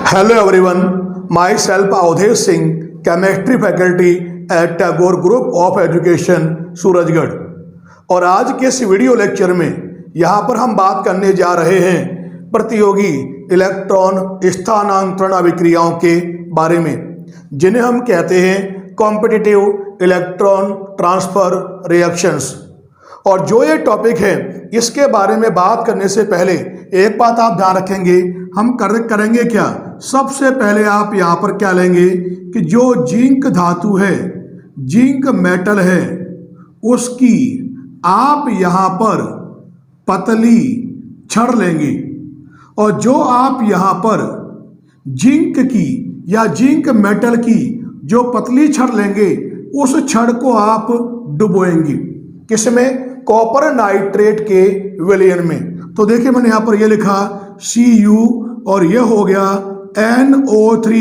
Hello everyone, myself Awadhesh Singh, chemistry faculty at Tagore group of education Surajgarh. और आज के इस वीडियो लेक्चर में यहाँ पर हम बात करने जा रहे हैं प्रतियोगी इलेक्ट्रॉन स्थानांतरण अभिक्रियाओं के बारे में, जिन्हें हम कहते हैं कॉम्पिटिटिव इलेक्ट्रॉन ट्रांसफर रिएक्शंस। और जो ये टॉपिक है इसके बारे में बात करने से पहले एक बात आप ध्यान रखेंगे, हम करेंगे क्या, सबसे पहले आप यहाँ पर क्या लेंगे कि जो जिंक धातु है, जिंक मेटल है, उसकी आप यहाँ पर पतली छड़ लेंगे। और जो आप यहाँ पर जिंक की या जिंक मेटल की जो पतली छड़ लेंगे, उस छड़ को आप डुबोएंगे किसमें, कॉपर नाइट्रेट के विलयन में। तो देखिए मैंने यहाँ पर ये लिखा Cu और ये हो गया NO3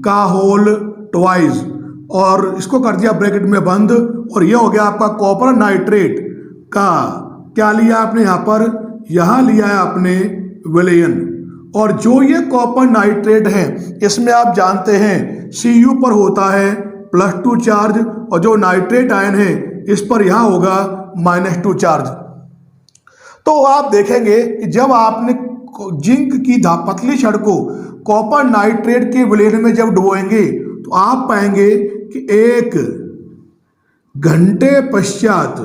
का होल ट्वाइस, और इसको कर दिया ब्रैकेट में बंद, और ये हो गया आपका कॉपर नाइट्रेट का क्या लिया आपने यहाँ पर, यहाँ लिया है आपने विलयन। और जो ये कॉपर नाइट्रेट है इसमें आप जानते हैं Cu पर होता है +2 चार्ज, और जो नाइट्रेट आयन है इस पर यहाँ होगा -2 चार्ज। तो आप देखेंगे कि जब आपने जिंक की पतली छड़ को कॉपर नाइट्रेट के विलयन में जब डुबोएंगे तो आप पाएंगे कि 1 घंटे पश्चात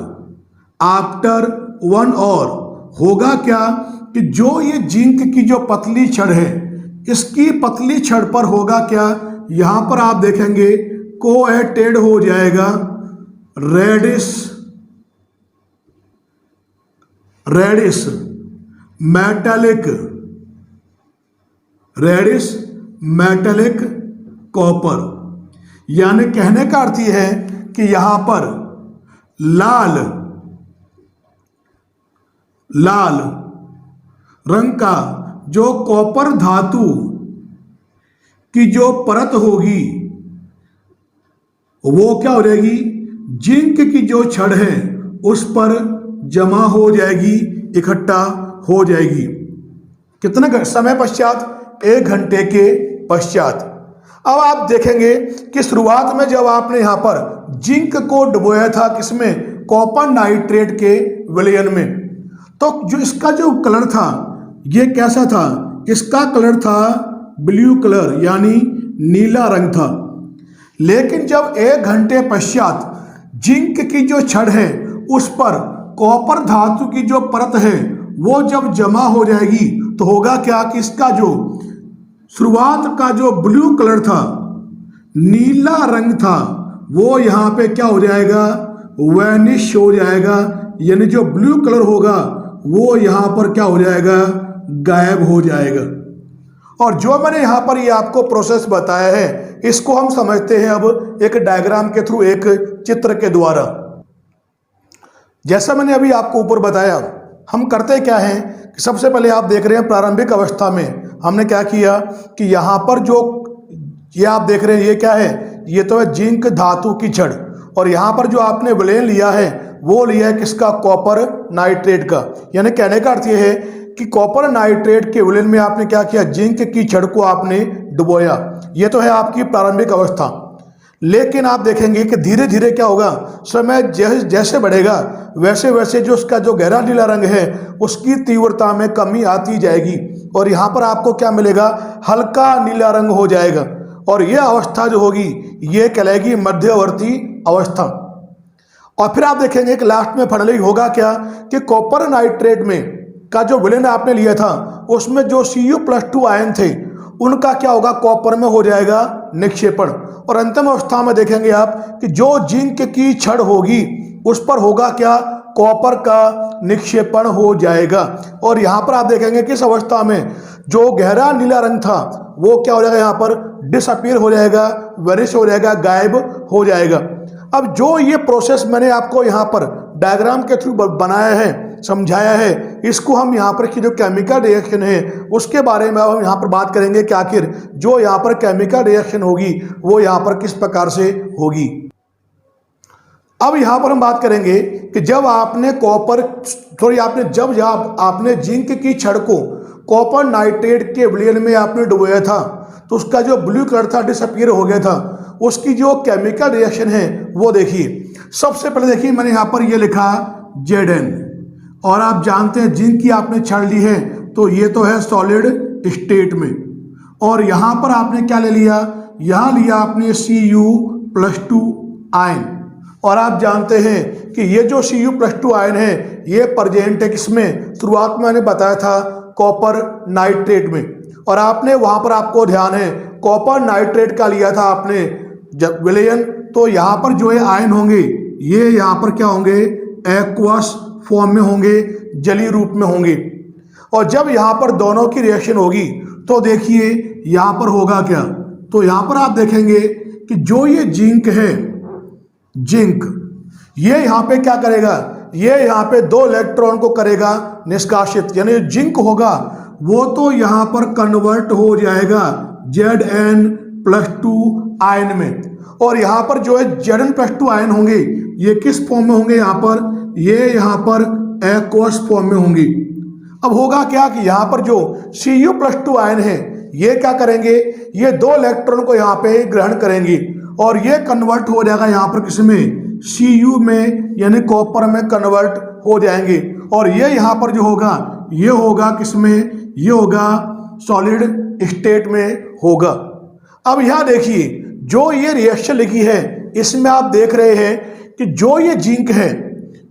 आफ्टर 1 आवर होगा क्या कि जो ये जिंक की जो पतली छड़ है, इसकी पतली छड़ पर होगा क्या, यहां पर आप देखेंगे कोएटेड हो जाएगा रेडिस मेटालिक कॉपर। यानी कहने का अर्थ यह है कि यहां पर लाल रंग का जो कॉपर धातु की जो परत होगी वो क्या हो जाएगी, जिंक की जो छड़ है उस पर जमा हो जाएगी, इकट्ठा हो जाएगी। कितने समय पश्चात, 1 घंटे के पश्चात। अब आप देखेंगे कि शुरुआत में जब आपने यहां पर जिंक को डुबोया था किसमें, कॉपर नाइट्रेट के विलयन में, तो जो इसका जो कलर था ये कैसा था, इसका कलर था ब्लू कलर यानी नीला रंग था। लेकिन जब 1 घंटे पश्चात जिंक की जो छड़ है उस पर कॉपर धातु की जो परत है वो जब जमा हो जाएगी तो होगा क्या कि इसका जो शुरुआत का जो ब्लू कलर था, नीला रंग था, वो यहाँ पे क्या हो जाएगा, वैनिश हो जाएगा। यानी जो ब्लू कलर होगा वो यहाँ पर क्या हो जाएगा, गायब हो जाएगा। और जो मैंने यहाँ पर ये आपको प्रोसेस बताया है इसको हम समझते हैं अब एक डायग्राम के थ्रू, एक चित्र के द्वारा। जैसा मैंने अभी आपको ऊपर बताया, हम करते क्या हैं कि सबसे पहले आप देख रहे हैं प्रारंभिक अवस्था में हमने क्या किया कि यहाँ पर जो ये आप देख रहे हैं ये क्या है, ये तो है जिंक धातु की छड़, और यहाँ पर जो आपने विलयन लिया है वो लिया है किसका, कॉपर नाइट्रेट का। यानी कहने का अर्थ ये है कि कॉपर नाइट्रेट के विलयन में आपने क्या किया, जिंक की छड़ को आपने डुबोया। ये तो है आपकी प्रारंभिक अवस्था। लेकिन आप देखेंगे कि धीरे धीरे क्या होगा, समय जैसे बढ़ेगा वैसे वैसे जो उसका जो गहरा नीला रंग है उसकी तीव्रता में कमी आती जाएगी, और यहाँ पर आपको क्या मिलेगा, हल्का नीला रंग हो जाएगा। और यह अवस्था जो होगी ये कहलाएगी मध्यवर्ती अवस्था। और फिर आप देखेंगे कि लास्ट में फाइनली होगा क्या कि कॉपर नाइट्रेट में का जो विलयन आपने लिया था उसमें जो Cu+2 आयन थे उनका क्या होगा, कॉपर में हो जाएगा निक्षेपण। और अंतिम अवस्था में देखेंगे आप कि जो जिंक की छड़ होगी उस पर होगा क्या, कॉपर का निक्षेपण हो जाएगा। और यहाँ पर आप देखेंगे कि इस अवस्था में जो गहरा नीला रंग था वो क्या हो जाएगा, यहाँ पर डिसअपीयर हो जाएगा, वेनिश हो जाएगा, गायब हो जाएगा। अब जो ये प्रोसेस मैंने आपको यहाँ पर डायग्राम के थ्रू बनाया है, समझाया है, इसको हम यहाँ पर की जो केमिकल रिएक्शन है उसके बारे में हम यहाँ पर बात करेंगे कि आखिर जो यहाँ पर केमिकल रिएक्शन होगी वो यहाँ पर किस प्रकार से होगी। अब यहाँ पर हम बात करेंगे कि जब आपने आपने जिंक की छड़ को कॉपर नाइट्रेट के विलयन में आपने डुबोया था तो उसका जो ब्लू कलर था डिसअपीयर हो गया था। उसकी जो केमिकल रिएक्शन है वो देखिए। सबसे पहले देखिए मैंने यहाँ पर ये लिखा Zn, और आप जानते हैं जिंक की आपने छड़ ली है तो ये तो है सॉलिड स्टेट में, और यहाँ पर आपने क्या ले लिया, यहाँ लिया आपने Cu+2 आयन, और आप जानते हैं कि ये जो Cu+2 आयन है ये प्रेजेंट है किसमें, शुरुआत में मैंने बताया था कॉपर नाइट्रेट में, और आपने वहाँ पर आपको ध्यान है कॉपर नाइट्रेट का लिया था आपने जब विलयन, तो यहाँ पर जो है आयन होंगे ये यहाँ पर क्या होंगे, एक्वस फॉर्म में होंगे, जलीय रूप में होंगे। और जब यहाँ पर दोनों की रिएक्शन होगी तो देखिए यहाँ पर होगा क्या, तो यहाँ पर आप देखेंगे कि जो ये जिंक है, जिंक ये यहाँ पे क्या करेगा, ये यहाँ पे 2 इलेक्ट्रॉन को करेगा निष्कासित, यानी जिंक होगा वो तो यहाँ पर कन्वर्ट हो जाएगा Zn+2 आयन में, और यहाँ पर जो है Zn+2 आयन होंगे ये किस फॉर्म में होंगे, यहाँ पर ये यहाँ पर एक्वस फॉर्म में होंगी। अब होगा क्या कि यहाँ पर जो Cu+2 आयन है ये क्या करेंगे, ये 2 इलेक्ट्रॉन को यहाँ पे ग्रहण करेंगे और ये कन्वर्ट हो जाएगा यहाँ पर किसमें, Cu में, यानी कॉपर में कन्वर्ट हो जाएंगे, और ये यहाँ पर जो होगा ये होगा किसमें, ये होगा सॉलिड स्टेट में होगा। अब यहाँ देखिए जो ये रिएक्शन लिखी है इसमें आप देख रहे हैं कि जो ये जिंक है,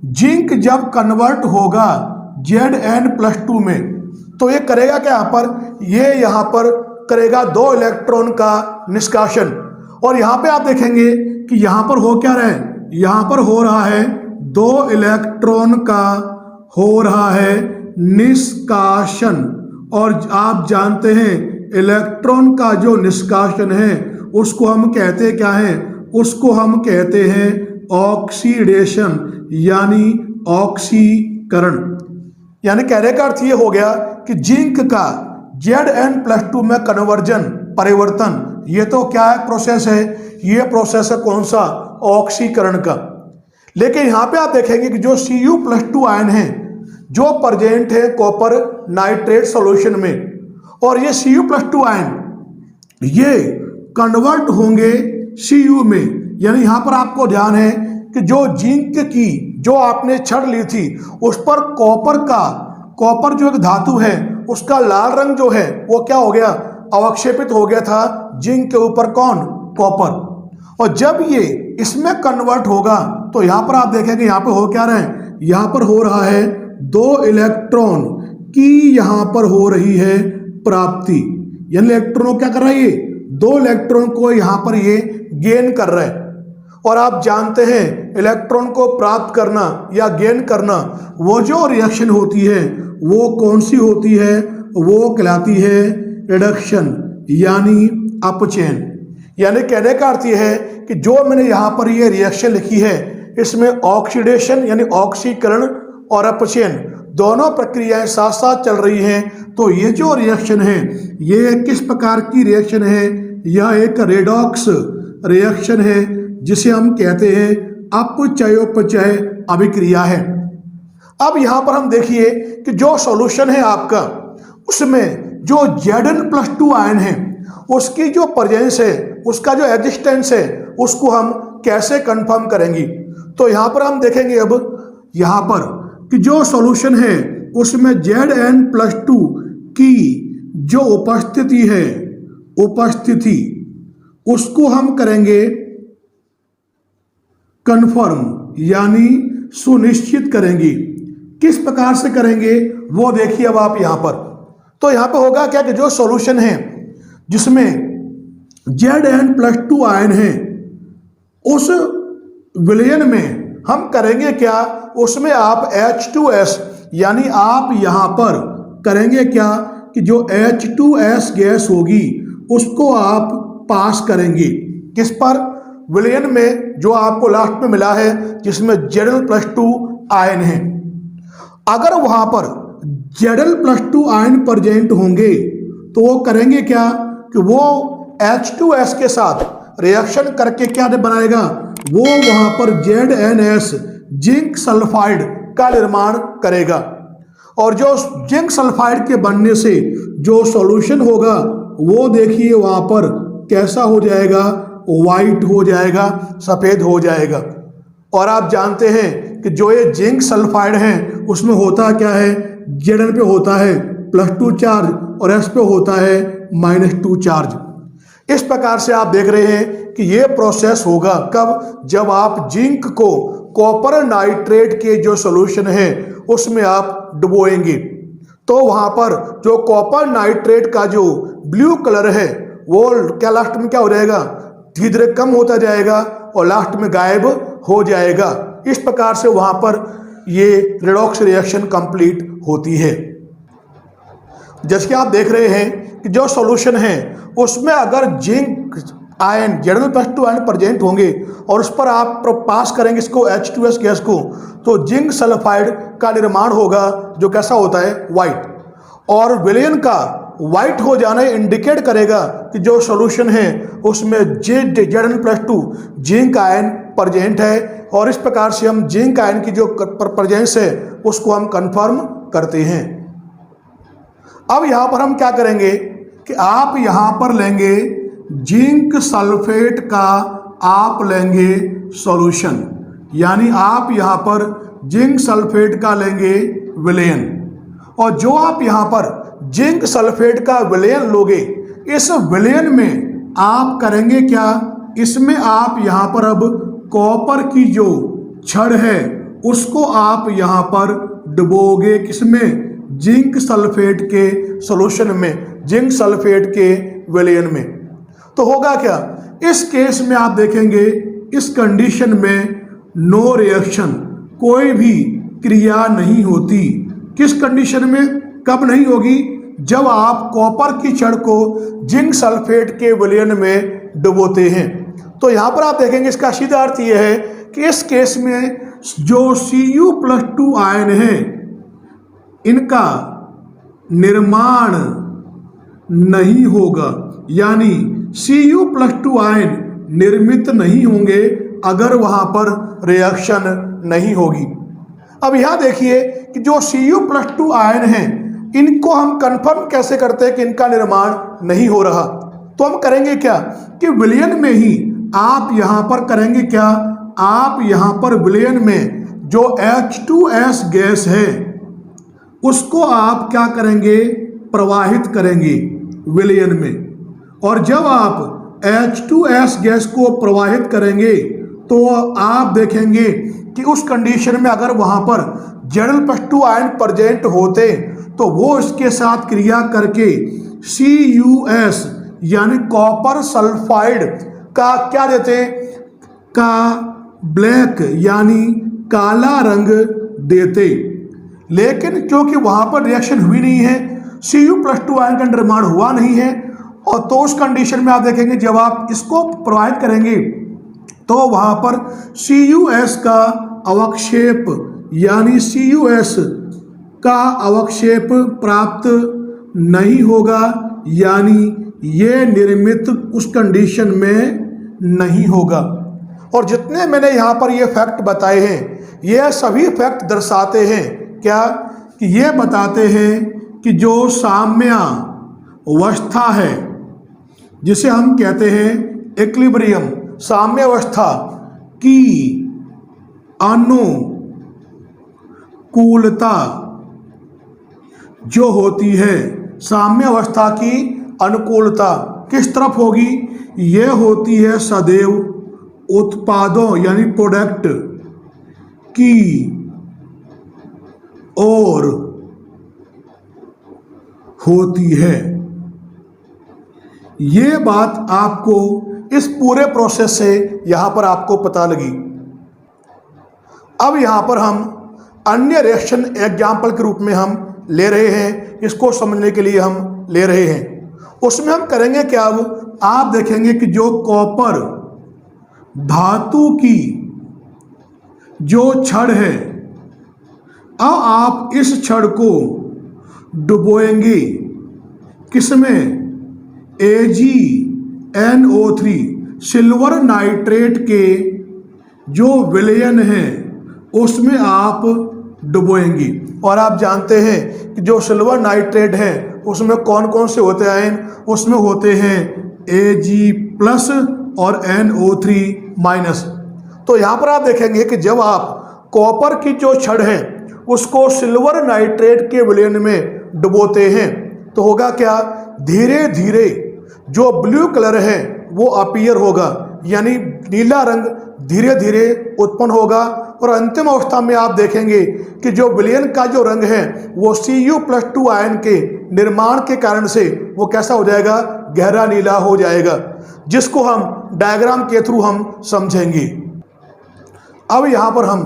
जिंक जब कन्वर्ट होगा Zn+2 में तो ये करेगा क्या, यहाँ पर ये यहाँ पर करेगा 2 इलेक्ट्रॉन का निष्कासन, और यहाँ पे आप देखेंगे कि यहाँ पर हो क्या रहा है, यहाँ पर हो रहा है 2 इलेक्ट्रॉन का हो रहा है निष्कासन, और आप जानते हैं इलेक्ट्रॉन का जो निष्कासन है उसको हम कहते क्या हैं, उसको हम कहते हैं ऑक्सीडेशन, यानी ऑक्सीकरण। यानी कहने का अर्थ ये हो गया कि जिंक का Zn+2 में कन्वर्जन, परिवर्तन, ये तो क्या है, प्रोसेस है, ये प्रोसेस है कौन सा, ऑक्सीकरण का। लेकिन यहाँ पे आप देखेंगे कि जो Cu+2 आयन है जो प्रेजेंट है कॉपर नाइट्रेट सॉल्यूशन में, और ये Cu+2 आयन ये कन्वर्ट होंगे Cu में, यानी यहाँ पर आपको ध्यान है कि जो जिंक की जो आपने छड़ ली थी उस पर कॉपर जो एक धातु है उसका लाल रंग जो है वो क्या हो गया, अवक्षेपित हो गया था जिंक के ऊपर, कौन, कॉपर। और जब ये इसमें कन्वर्ट होगा तो यहाँ पर आप देखेंगे यहाँ पे हो क्या रहा है, यहाँ पर हो रहा है 2 इलेक्ट्रॉन की यहाँ पर हो रही है प्राप्ति, यानी इलेक्ट्रॉन क्या कर रहा है, ये 2 इलेक्ट्रॉन को यहाँ पर ये गेन कर रहा है। और आप जानते हैं इलेक्ट्रॉन को प्राप्त करना या गेन करना, वो जो रिएक्शन होती है वो कौन सी होती है, वो कहलाती है रिडक्शन, यानी अपचयन। यानी कहने का अर्थ ये है कि जो मैंने यहाँ पर ये रिएक्शन लिखी है इसमें ऑक्सीडेशन यानी ऑक्सीकरण और अपचयन दोनों प्रक्रियाएं साथ साथ चल रही हैं। तो ये जो रिएक्शन है ये किस प्रकार की रिएक्शन है, यह एक रेडॉक्स रिएक्शन है जिसे हम कहते हैं अपचयोपचय अभिक्रिया है। अब यहाँ पर हम देखिए कि जो सॉल्यूशन है आपका उसमें जो Zn+2 आयन है उसकी जो प्रेजेंस है, उसका जो एग्जिस्टेंस है उसको हम कैसे कंफर्म करेंगे। तो यहाँ पर हम देखेंगे अब यहाँ पर कि जो सॉल्यूशन है उसमें Zn+2 की जो उपस्थिति है, उपस्थिति उसको हम करेंगे कंफर्म, यानी सुनिश्चित करेंगे। किस प्रकार से करेंगे वो देखिए अब आप यहाँ पर। तो यहाँ पे होगा क्या कि जो सॉल्यूशन है जिसमें Zn+2 आयन है उस विलयन में हम करेंगे क्या, उसमें आप H2S यानी आप यहाँ पर करेंगे क्या कि जो H2S गैस होगी उसको आप पास करेंगे किस पर, विलयन में जो आपको लास्ट में मिला है जिसमें Zn+2 आयन है। अगर वहां पर Zn+2 आयन प्रेजेंट होंगे तो वो करेंगे क्या कि वो H2S के साथ रिएक्शन करके क्या बनाएगा, वो वहां पर ZnS जिंक सल्फाइड का निर्माण करेगा, और जो जिंक सल्फाइड के बनने से जो सॉल्यूशन होगा वो देखिए वहाँ पर कैसा हो जाएगा, वाइट हो जाएगा, सफ़ेद हो जाएगा। और आप जानते हैं कि जो ये जिंक सल्फाइड है उसमें होता क्या है, Zn पे होता है +2 चार्ज और S पे होता है -2 चार्ज। इस प्रकार से आप देख रहे हैं कि ये प्रोसेस होगा कब, जब आप जिंक को कॉपर नाइट्रेट के जो सॉल्यूशन है उसमें आप डुबोएंगे। तो वहाँ पर जो कॉपर नाइट्रेट का जो ब्लू कलर है वो क्या लास्ट में क्या हो जाएगा, धीरे धीरे कम होता जाएगा और लास्ट में गायब हो जाएगा। इस प्रकार से वहाँ पर ये रेडॉक्स रिएक्शन कंप्लीट होती है। जैसे कि आप देख रहे हैं कि जो सॉल्यूशन है उसमें अगर zinc ion Zn+2 ion present होंगे और उस पर आप पास करेंगे इसको H2S गैस को, तो जिंक सल्फाइड का निर्माण होगा जो कैसा होता है, वाइट। और विलयन का वाइट हो जाना इंडिकेट करेगा कि जो सॉल्यूशन है उसमें Zn+2 जिंक आयन प्रेजेंट है। और इस प्रकार से हम जिंक आयन की जो प्रेजेंस है उसको हम कंफर्म करते हैं। अब यहाँ पर हम क्या करेंगे कि आप यहाँ पर लेंगे जिंक सल्फेट का, आप लेंगे सॉल्यूशन, यानी आप यहाँ पर जिंक सल्फेट का लेंगे विलयन। और जो आप यहाँ पर जिंक सल्फेट का विलयन लोगे, इस विलयन में आप करेंगे क्या, इसमें आप यहाँ पर अब कॉपर की जो छड़ है उसको आप यहाँ पर डुबोगे, किसमें, जिंक सल्फेट के सॉल्यूशन में, जिंक सल्फेट के विलयन में। तो होगा क्या, इस केस में आप देखेंगे इस कंडीशन में नो रिएक्शन, कोई भी क्रिया नहीं होती। किस कंडीशन में, कब नहीं होगी, जब आप कॉपर की छड़ को जिंक सल्फेट के विलयन में डुबोते हैं। तो यहाँ पर आप देखेंगे इसका सीधा अर्थ यह है कि इस केस में जो Cu+2 आयन है इनका निर्माण नहीं होगा, यानी Cu+2 आयन निर्मित नहीं होंगे अगर वहाँ पर रिएक्शन नहीं होगी। अब यहाँ देखिए कि जो Cu+2 आयन हैं इनको हम कंफर्म कैसे करते हैं कि इनका निर्माण नहीं हो रहा। तो हम करेंगे क्या कि विलयन में ही आप यहाँ पर करेंगे क्या, आप यहाँ पर विलयन में जो H2S गैस है उसको आप क्या करेंगे, प्रवाहित करेंगे विलयन में। और जब आप H2S गैस को प्रवाहित करेंगे तो आप देखेंगे कि उस कंडीशन में अगर वहाँ पर Zn+2 आयन प्रेजेंट होते तो वो इसके साथ क्रिया करके CuS यानी कॉपर सल्फाइड का क्या देते, का ब्लैक यानी काला रंग देते। लेकिन क्योंकि वहाँ पर रिएक्शन हुई नहीं है, Cu+2 आयन का निर्माण हुआ नहीं है, और तो उस कंडीशन में आप देखेंगे जब आप इसको प्रवाहित करेंगे तो वहाँ पर CuS का अवक्षेप यानी CuS का अवक्षेप प्राप्त नहीं होगा, यानी ये निर्मित उस कंडीशन में नहीं होगा। और जितने मैंने यहाँ पर ये फैक्ट बताए हैं ये सभी फैक्ट दर्शाते हैं क्या, कि ये बताते हैं कि जो साम्यावस्था है जिसे हम कहते हैं इक्विलिब्रियम, साम्यावस्था की अनुकूलता जो होती है, साम्यावस्था की अनुकूलता किस तरफ होगी, यह होती है सदैव उत्पादों यानी प्रोडक्ट की ओर होती है। ये बात आपको इस पूरे प्रोसेस से यहां पर आपको पता लगी। अब यहां पर हम अन्य रिएक्शन एग्जाम्पल के रूप में हम ले रहे हैं, इसको समझने के लिए हम ले रहे हैं। उसमें हम करेंगे क्या, अब आप देखेंगे कि जो कॉपर धातु की जो छड़ है, अब आप इस छड़ को डुबोएंगे किसमें, AgNO3 सिल्वर नाइट्रेट के जो विलयन है उसमें आप डुबोएंगी। और आप जानते हैं कि जो सिल्वर नाइट्रेट है उसमें कौन कौन से होते हैं आयन, उसमें होते हैं Ag+ और NO3-। तो यहाँ पर आप देखेंगे कि जब आप कॉपर की जो छड़ है उसको सिल्वर नाइट्रेट के विलयन में डुबोते हैं तो होगा क्या, धीरे धीरे जो ब्लू कलर है वो अपीयर होगा, यानी नीला रंग धीरे धीरे उत्पन्न होगा। और अंतिम अवस्था में आप देखेंगे कि जो विलयन का जो रंग है वो Cu+2 आयन के निर्माण के कारण से वो कैसा हो जाएगा, गहरा नीला हो जाएगा, जिसको हम डायग्राम के थ्रू हम समझेंगे। अब यहाँ पर हम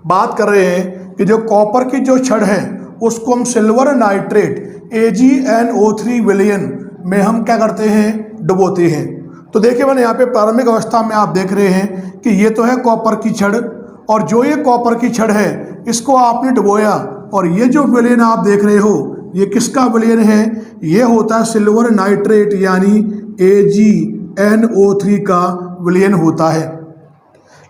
बात कर रहे हैं कि जो कॉपर की जो छड़ है उसको हम सिल्वर नाइट्रेट AgNO3 विलयन में हम क्या करते हैं, डुबोते हैं। तो देखिए मैंने यहाँ पे प्रारंभिक अवस्था में आप देख रहे हैं कि ये तो है कॉपर की छड़, और जो ये कॉपर की छड़ है इसको आपने डुबोया, और ये जो विलयन आप देख रहे हो ये किसका विलयन है, ये होता है सिल्वर नाइट्रेट यानी AgNO3 का विलयन होता है।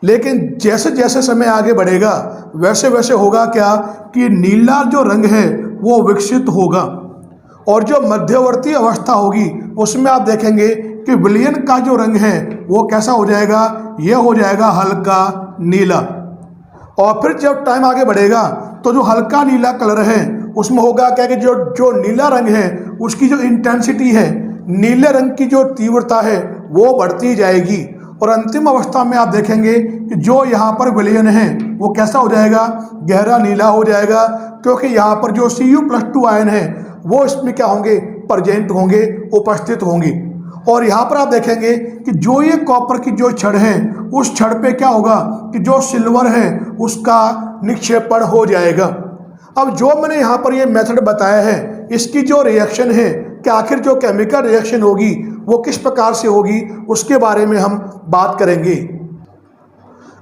लेकिन जैसे जैसे समय आगे बढ़ेगा वैसे वैसे होगा क्या कि नीला जो रंग है वो विकसित होगा, और जो मध्यवर्ती अवस्था होगी उसमें आप देखेंगे कि विलयन का जो रंग है वो कैसा हो जाएगा, ये हो जाएगा हल्का नीला। और फिर जब टाइम आगे बढ़ेगा तो जो हल्का नीला कलर है उसमें होगा क्या कि जो नीला रंग है उसकी जो इंटेंसिटी है, नीले रंग की जो तीव्रता है वो बढ़ती जाएगी, और अंतिम अवस्था में आप देखेंगे कि जो यहाँ पर विलयन है वो कैसा हो जाएगा, गहरा नीला हो जाएगा, क्योंकि यहाँ पर जो Cu+2 आयन है वो इसमें क्या होंगे, प्रेजेंट होंगे, उपस्थित होंगे। और यहाँ पर आप देखेंगे कि जो ये कॉपर की जो छड़ है उस छड़ पे क्या होगा कि जो सिल्वर है उसका निक्षेपण हो जाएगा। अब जो मैंने यहाँ पर ये मेथड बताया है इसकी जो रिएक्शन है कि आखिर जो केमिकल रिएक्शन होगी वो किस प्रकार से होगी उसके बारे में हम बात करेंगे।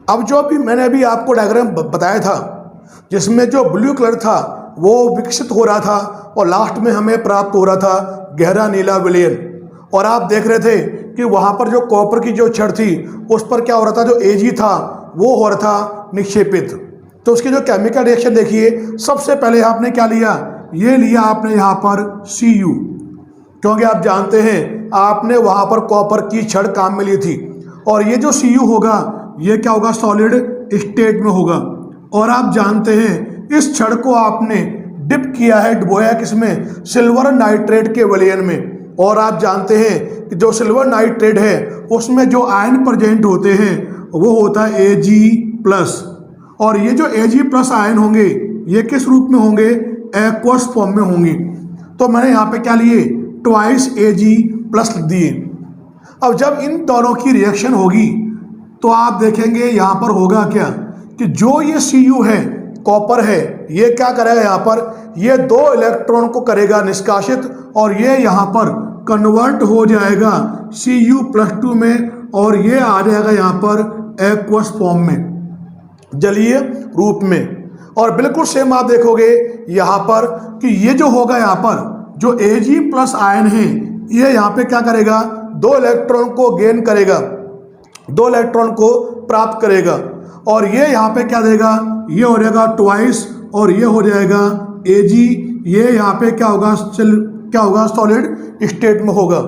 अब जो भी मैंने अभी आपको डायग्राम बताया था जिसमें जो ब्लू कलर था वो विकसित हो रहा था और लास्ट में हमें प्राप्त हो रहा था गहरा नीला विलयन, और आप देख रहे थे कि वहाँ पर जो कॉपर की जो छड़ थी उस पर क्या हो रहा था, जो Ag था वो हो रहा था निक्षेपित। तो उसकी जो केमिकल रिएक्शन देखिए, सबसे पहले आपने क्या लिया, ये लिया आपने यहाँ पर Cu, क्योंकि आप जानते हैं आपने वहाँ पर कॉपर की छड़ काम में ली थी, और ये जो Cu होगा ये क्या होगा, सॉलिड स्टेट में होगा। और आप जानते हैं इस छड़ को आपने डिप किया है, डुबोया किसमें, सिल्वर नाइट्रेट के विलयन में। और आप जानते हैं कि जो सिल्वर नाइट्रेट है उसमें जो आयन प्रेजेंट होते हैं वो होता है Ag+, और ये जो Ag+ आयन होंगे ये किस रूप में होंगे, एक्वस फॉर्म में होंगे। तो मैंने यहाँ पे क्या लिए, 2 Ag+ लिख दिए। अब जब इन दोनों की रिएक्शन होगी तो आप देखेंगे यहाँ पर होगा क्या कि जो ये Cu है, कॉपर है, ये क्या करेगा, यहाँ पर ये 2 इलेक्ट्रॉन को करेगा निष्कासित, और ये यहाँ पर कन्वर्ट हो जाएगा Cu+2 में, और ये आ जाएगा यहाँ पर एक्वस फॉर्म में, जलीय रूप में। और बिल्कुल सेम आप देखोगे यहाँ पर कि ये जो होगा, यहाँ पर जो Ag+ आयन है ये यहाँ पे क्या करेगा, 2 इलेक्ट्रॉन को गेन करेगा, 2 इलेक्ट्रॉन को प्राप्त करेगा, और ये यहाँ पे क्या देगा, ये हो जाएगा 2 और ये हो जाएगा Ag, ये यहाँ पे क्या होगा, सॉलिड स्टेट में होगा।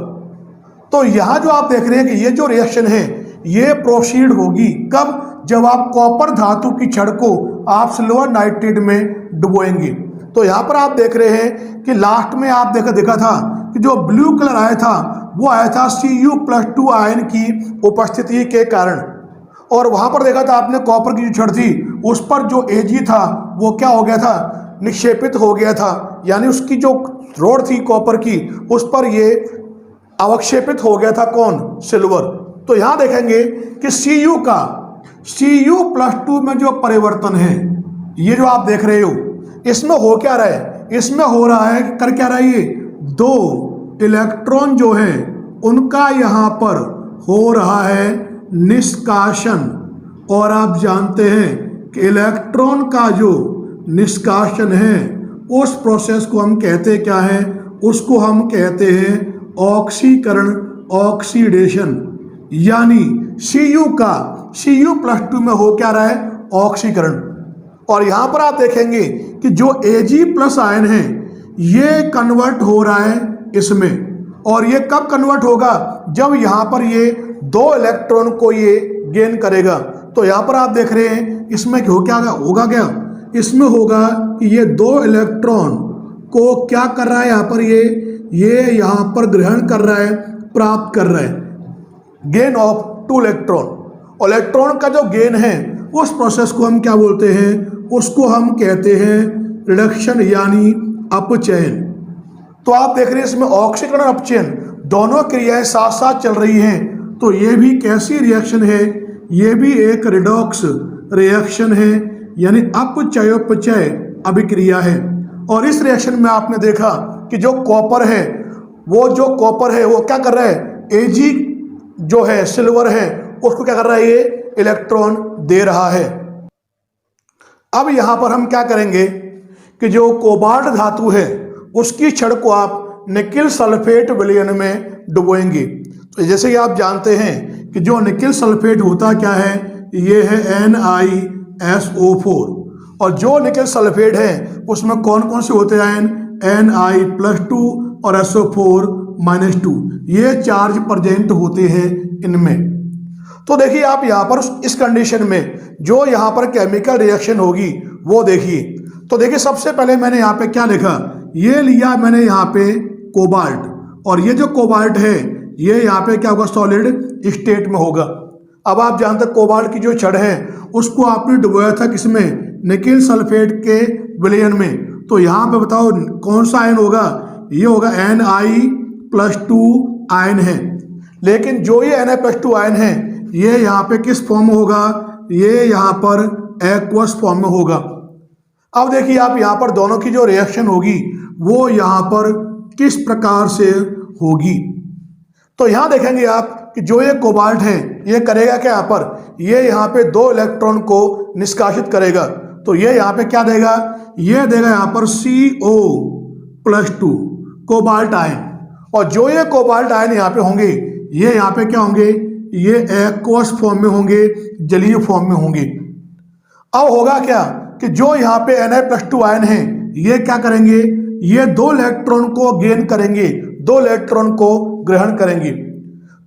तो यहाँ जो आप देख रहे हैं कि ये जो रिएक्शन है ये प्रोसीड होगी कब, जब आप कॉपर धातु की छड़ को आप सिल्वर नाइट्रेट में डुबोएंगे। तो यहाँ पर आप देख रहे हैं कि लास्ट में आप देखा था कि जो ब्लू कलर आया था वो आया था Cu+2 आयन की उपस्थिति के कारण, और वहाँ पर देखा था आपने कॉपर की जो छड़ थी उस पर जो Ag था वो क्या हो गया था, निक्षेपित हो गया था, यानी उसकी जो रोड थी कॉपर की उस पर ये अवक्षेपित हो गया था, कौन, सिल्वर। तो यहाँ देखेंगे कि Cu का Cu+2 में जो परिवर्तन है ये जो आप देख रहे हो इसमें हो क्या रहा है, इसमें हो रहा है, कर क्या रहा है, ये 2 इलेक्ट्रॉन जो है उनका यहाँ पर हो रहा है निष्कासन। और आप जानते हैं कि इलेक्ट्रॉन का जो निष्कासन है उस प्रोसेस को हम कहते क्या है, उसको हम कहते हैं ऑक्सीकरण, ऑक्सीडेशन। यानी Cu+2 में हो क्या रहा है, ऑक्सीकरण। और यहाँ पर आप देखेंगे कि जो Ag+ आयन है ये कन्वर्ट हो रहा है इसमें, और ये कब कन्वर्ट होगा, जब यहाँ पर ये 2 इलेक्ट्रॉन को ये गेन करेगा। तो यहाँ पर आप देख रहे हैं इसमें क्या होगा, क्या इसमें होगा कि ये 2 इलेक्ट्रॉन को क्या कर रहा है, यहाँ पर ये यहाँ पर ग्रहण कर रहा है, प्राप्त कर रहा है, गेन ऑफ 2 इलेक्ट्रॉन। इलेक्ट्रॉन का जो गेन है उस प्रोसेस को हम क्या बोलते हैं, उसको हम कहते हैं रिडक्शन यानी अपचयन। तो आप देख रहे हैं इसमें ऑक्सीकरण और अपचयन दोनों क्रियाएं साथ साथ चल रही हैं। तो ये भी कैसी रिएक्शन है, ये भी एक रिडॉक्स रिएक्शन है, यानी अपचयोपचय अभिक्रिया है। और इस रिएक्शन में आपने देखा कि जो कॉपर है वो क्या कर रहा है, Ag जो है सिल्वर है उसको क्या कर रहा है, ये इलेक्ट्रॉन दे रहा है। अब यहां पर हम क्या करेंगे कि जो कोबाल्ट धातु है उसकी छड़ को आप निकिल सल्फेट विलयन में डुबोएंगे। तो जैसे कि आप जानते हैं कि जो निकिल सल्फेट होता क्या है, ये है NiSO4, और जो निकिल सल्फेट है उसमें कौन कौन से होते हैं आयन, Ni+2 और SO4-2, ये चार्ज प्रेजेंट होते हैं इनमें। तो देखिए आप यहाँ पर इस कंडीशन में जो यहाँ पर केमिकल रिएक्शन होगी वो देखिए। तो देखिए सबसे पहले मैंने यहाँ पे क्या लिखा, ये लिया मैंने यहाँ पे कोबाल्ट, और ये जो कोबाल्ट है ये यहाँ पे क्या होगा, सॉलिड स्टेट में होगा। अब आप जानते हैं कोबाल्ट की जो छड़ है उसको आपने डुबोया था किसमें, निकिल सल्फेट के विलयन में। तो यहाँ पे बताओ कौन सा आयन होगा, ये होगा Ni+2 आयन है। लेकिन जो ये Na+2 आयन है ये यहाँ पे किस फॉर्म में होगा, ये यहाँ पर एक्वस फॉर्म में होगा। अब देखिए आप यहाँ पर दोनों की जो रिएक्शन होगी वो यहाँ पर किस प्रकार से होगी। तो यहाँ देखेंगे आप कि जो ये कोबाल्ट है ये करेगा क्या, यहाँ पर ये यहाँ पे 2 इलेक्ट्रॉन को निष्कासित करेगा। तो ये यहाँ पे क्या देगा, ये देगा यहाँ पर CO+2 कोबाल्ट आयन, और जो ये कोबाल्ट आयन यहाँ पे होंगे ये यहाँ पे क्या होंगे, ये एक्वस फॉर्म में होंगे, जलीय फॉर्म में होंगे। अब होगा क्या कि जो यहाँ पे Na+2 आयन है ये क्या करेंगे, ये 2 इलेक्ट्रॉन को गेन करेंगे, 2 इलेक्ट्रॉन को ग्रहण करेंगे।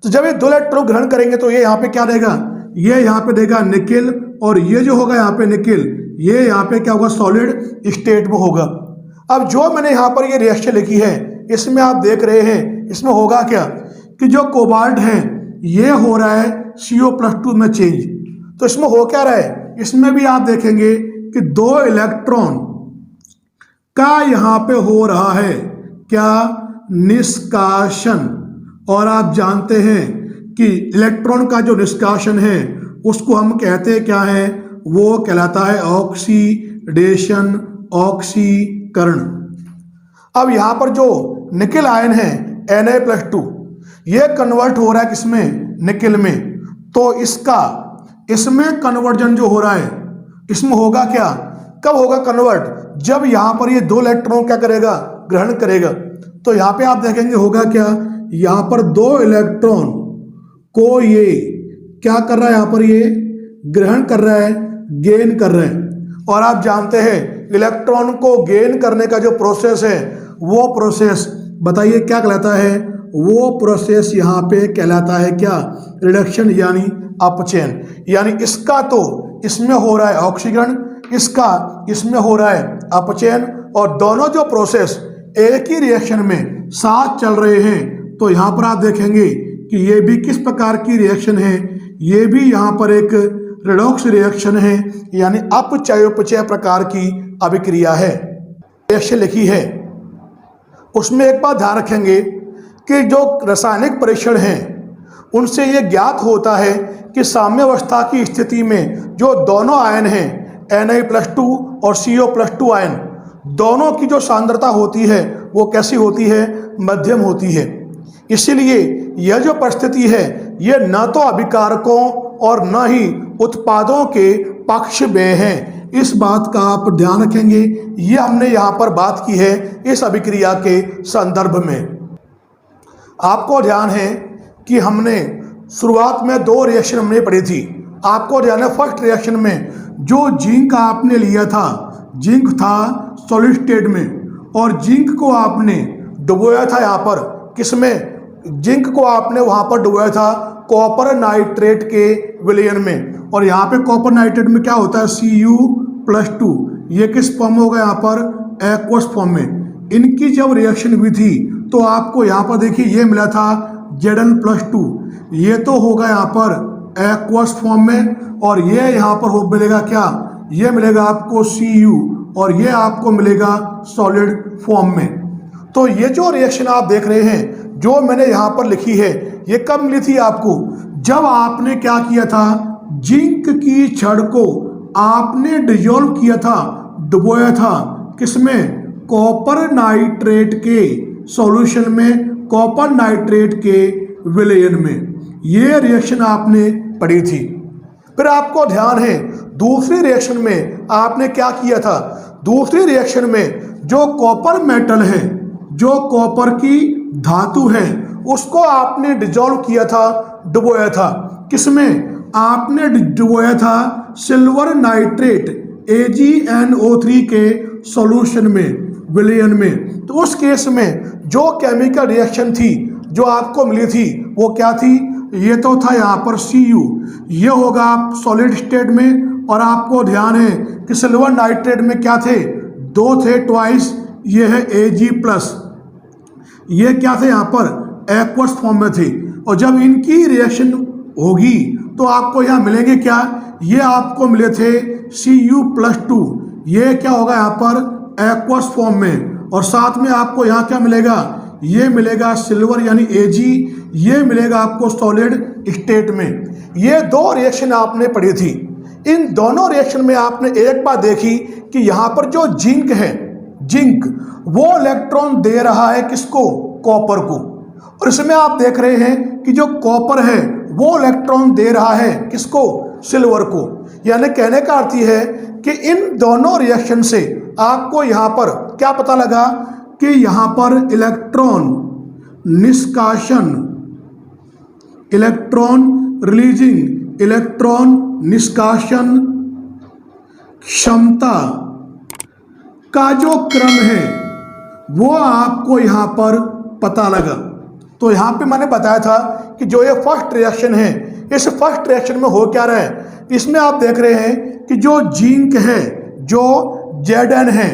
तो जब ये 2 इलेक्ट्रॉन ग्रहण करेंगे तो ये यहाँ पे क्या देगा, ये यहाँ पे देगा निकिल, और ये जो होगा यहाँ पे निकिल ये यहाँ पे क्या होगा, सॉलिड स्टेट में होगा। अब जो मैंने यहाँ पर ये रिएक्शन लिखी है इसमें आप देख रहे हैं इसमें होगा क्या कि जो कोबाल्ट है ये हो रहा है CO+2 में चेंज। तो इसमें हो क्या रहा है, इसमें भी आप देखेंगे कि 2 इलेक्ट्रॉन का यहाँ पे हो रहा है क्या, निष्कासन। और आप जानते हैं कि इलेक्ट्रॉन का जो निष्कासन है उसको हम कहते हैं क्या है, वो कहलाता है ऑक्सीडेशन, ऑक्सीकरण। अब यहाँ पर जो निकिल आयन है Na+2 ये कन्वर्ट हो रहा है किसमें, निकिल में। तो इसमें कन्वर्जन जो हो रहा है इसमें होगा क्या, कब होगा कन्वर्ट, जब यहाँ पर ये 2 इलेक्ट्रॉन क्या करेगा, ग्रहण करेगा। तो यहाँ पे आप देखेंगे होगा क्या, यहाँ पर 2 इलेक्ट्रॉन को ये क्या कर रहा है, यहाँ पर ये ग्रहण कर रहा है, गेन कर रहा है। और आप जानते हैं इलेक्ट्रॉन को गेन करने का जो प्रोसेस है वो प्रोसेस बताइए क्या कहलाता है, वो प्रोसेस यहाँ पे कहलाता है क्या, रिडक्शन यानी अपचयन। यानी इसका तो इसमें हो रहा है ऑक्सीकरण, इसका इसमें हो रहा है अपचयन, और दोनों जो प्रोसेस एक ही रिएक्शन में साथ चल रहे हैं। तो यहाँ पर आप देखेंगे कि ये भी किस प्रकार की रिएक्शन है, ये भी यहाँ पर एक रिडॉक्स रिएक्शन है, यानी अपचयोपचय प्रकार की अभिक्रिया है। रिएक्शन लिखी है उसमें एक बात ध्यान रखेंगे कि जो रासायनिक परीक्षण हैं उनसे ये ज्ञात होता है कि साम्यावस्था की स्थिति में जो दोनों आयन हैं Na+2 और CO+2 आयन, दोनों की जो सांद्रता होती है वो कैसी होती है, मध्यम होती है। इसीलिए यह जो परिस्थिति है ये न तो अभिकारकों और न ही उत्पादों के पक्ष में है। इस बात का आप ध्यान रखेंगे, ये हमने यहाँ पर बात की है इस अभिक्रिया के संदर्भ में। आपको ध्यान है कि हमने शुरुआत में 2 रिएक्शन हमने पढ़ी थी, आपको ध्यान है फर्स्ट रिएक्शन में जो जिंक आपने लिया था, जिंक था सॉलिड स्टेट में और जिंक को आपने डुबोया था यहाँ पर किसमें, जिंक को आपने वहाँ पर डुबोया था कॉपर नाइट्रेट के विलयन में। और यहाँ पे कॉपर नाइट्रेट में क्या होता है Cu+2, ये किस फॉर्म में होगा यहाँ पर एक्वस फॉर्म में। इनकी जब रिएक्शन हुई थी तो आपको यहाँ पर देखिए ये मिला था Zn+2, ये तो होगा यहाँ पर एक्वस फॉर्म में और ये यहाँ पर हो मिलेगा क्या, ये मिलेगा आपको Cu और ये आपको मिलेगा सॉलिड फॉर्म में। तो ये जो रिएक्शन आप देख रहे हैं जो मैंने यहाँ पर लिखी है ये कब मिली थी आपको, जब आपने क्या किया था, जिंक की छड़ को आपने डिजोल्व किया था, डुबोया था किसमें, कॉपर नाइट्रेट के सॉल्यूशन में, कॉपर नाइट्रेट के विलयन में। ये रिएक्शन आपने पढ़ी थी। फिर आपको ध्यान है दूसरी रिएक्शन में आपने क्या किया था, दूसरी रिएक्शन में जो कॉपर मेटल है, जो कॉपर की धातु है, उसको आपने डिजोल्व किया था, डुबोया था किसमें, आपने डुबोया था सिल्वर नाइट्रेट AgNO3 के सॉल्यूशन में, विलयन में। तो उस केस में जो केमिकल रिएक्शन थी जो आपको मिली थी वो क्या थी, ये तो था यहाँ पर Cu, ये होगा आप सॉलिड स्टेट में। और आपको ध्यान है कि सिल्वर नाइट्रेट में क्या थे, 2 थे ट्वाइस, ये है Ag+, ये क्या थे यहाँ पर एक्वस फॉर्म में थे। और जब इनकी रिएक्शन होगी तो आपको यहाँ मिलेंगे क्या, ये आपको मिले थे Cu+2, ये क्या होगा यहाँ पर एक्वस फॉर्म में। और साथ में आपको यहाँ क्या मिलेगा, ये मिलेगा सिल्वर यानी Ag, ये मिलेगा आपको सॉलिड स्टेट में। ये दो रिएक्शन आपने पढ़ी थी। इन दोनों रिएक्शन में आपने एक बात देखी कि यहाँ पर जो जिंक है, जिंक वो इलेक्ट्रॉन दे रहा है किसको, कॉपर को। और इसमें आप देख रहे हैं कि जो कॉपर है वो इलेक्ट्रॉन दे रहा है किसको, सिल्वर को। यानी कहने का अर्थ है कि इन दोनों रिएक्शन से आपको यहाँ पर क्या पता लगा कि यहाँ पर इलेक्ट्रॉन निष्काशन, इलेक्ट्रॉन रिलीजिंग, इलेक्ट्रॉन निष्काशन क्षमता का जो क्रम है वो आपको यहाँ पर पता लगा। तो यहाँ पे मैंने बताया था कि जो ये फर्स्ट रिएक्शन है, इस फर्स्ट रिएक्शन में हो क्या रहा है, इसमें आप देख रहे हैं कि जो जिंक है, जो Zn है,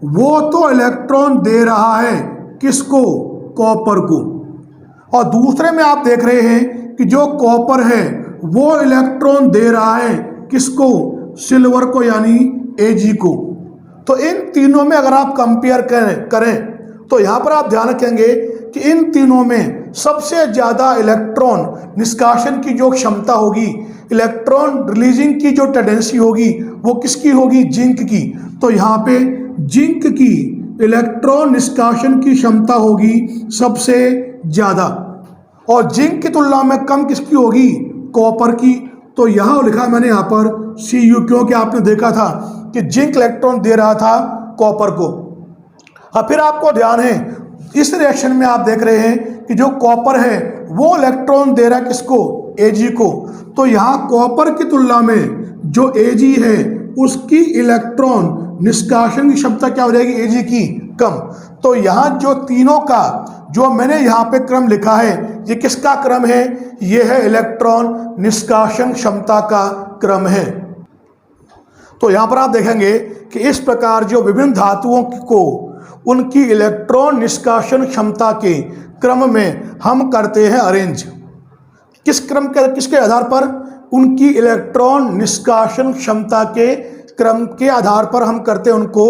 वो तो इलेक्ट्रॉन दे रहा है किसको, कॉपर को। और दूसरे में आप देख रहे हैं कि जो कॉपर है वो इलेक्ट्रॉन दे रहा है किसको, सिल्वर को यानी Ag को। तो इन तीनों में अगर आप कंपेयर करें तो यहाँ पर आप ध्यान रखेंगे कि इन तीनों में सबसे ज़्यादा इलेक्ट्रॉन निष्कासन की जो क्षमता होगी, इलेक्ट्रॉन रिलीजिंग की जो टेंडेंसी होगी वो किसकी होगी, जिंक की। तो यहाँ पे जिंक की इलेक्ट्रॉन निष्कासन की क्षमता होगी सबसे ज़्यादा और जिंक की तुलना में कम किसकी होगी, कॉपर की। तो यहाँ लिखा मैंने यहाँ पर Cu, क्योंकि आपने देखा था कि जिंक इलेक्ट्रॉन दे रहा था कॉपर को। अब फिर आपको ध्यान है इस रिएक्शन में आप देख रहे हैं कि जो कॉपर है वो इलेक्ट्रॉन दे रहा है किसको, Ag को। तो यहाँ कॉपर की तुलना में जो Ag है उसकी इलेक्ट्रॉन निष्कासन की क्षमता क्या हो जाएगी, Ag की कम। तो यहाँ जो तीनों का जो मैंने यहाँ पे क्रम लिखा है ये किसका क्रम है, ये है इलेक्ट्रॉन निष्कासन क्षमता का क्रम है। तो यहाँ पर आप देखेंगे कि इस प्रकार जो विभिन्न धातुओं को उनकी इलेक्ट्रॉन निष्कासन क्षमता के क्रम में हम करते हैं अरेंज। किस क्रम के, किसके आधार पर, उनकी इलेक्ट्रॉन निष्कासन क्षमता के क्रम के आधार पर हम करते हैं उनको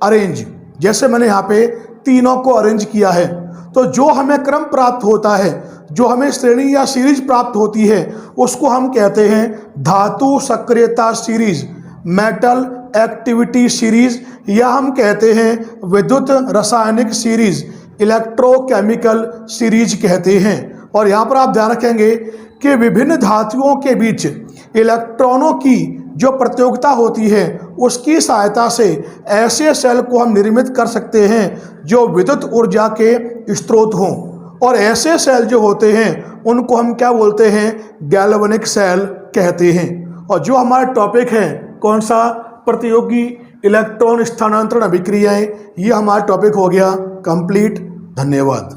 अरेंज। जैसे मैंने यहाँ पे तीनों को अरेंज किया है तो जो हमें क्रम प्राप्त होता है, जो हमें श्रेणी या सीरीज प्राप्त होती है उसको हम कहते हैं धातु सक्रियता सीरीज, मेटल एक्टिविटी सीरीज, या हम कहते हैं विद्युत रासायनिक सीरीज, इलेक्ट्रोकेमिकल सीरीज कहते हैं। और यहाँ पर आप ध्यान रखेंगे कि विभिन्न धातुओं के बीच इलेक्ट्रॉनों की जो प्रतियोगिता होती है उसकी सहायता से ऐसे सेल को हम निर्मित कर सकते हैं जो विद्युत ऊर्जा के स्रोत हों। और ऐसे सेल जो होते हैं उनको हम क्या बोलते हैं, गैल्वेनिक सेल कहते हैं। और जो हमारा टॉपिक है कौन सा, प्रतियोगी इलेक्ट्रॉन स्थानांतरण अभिक्रियाएं, ये हमारा टॉपिक हो गया कंप्लीट। धन्यवाद।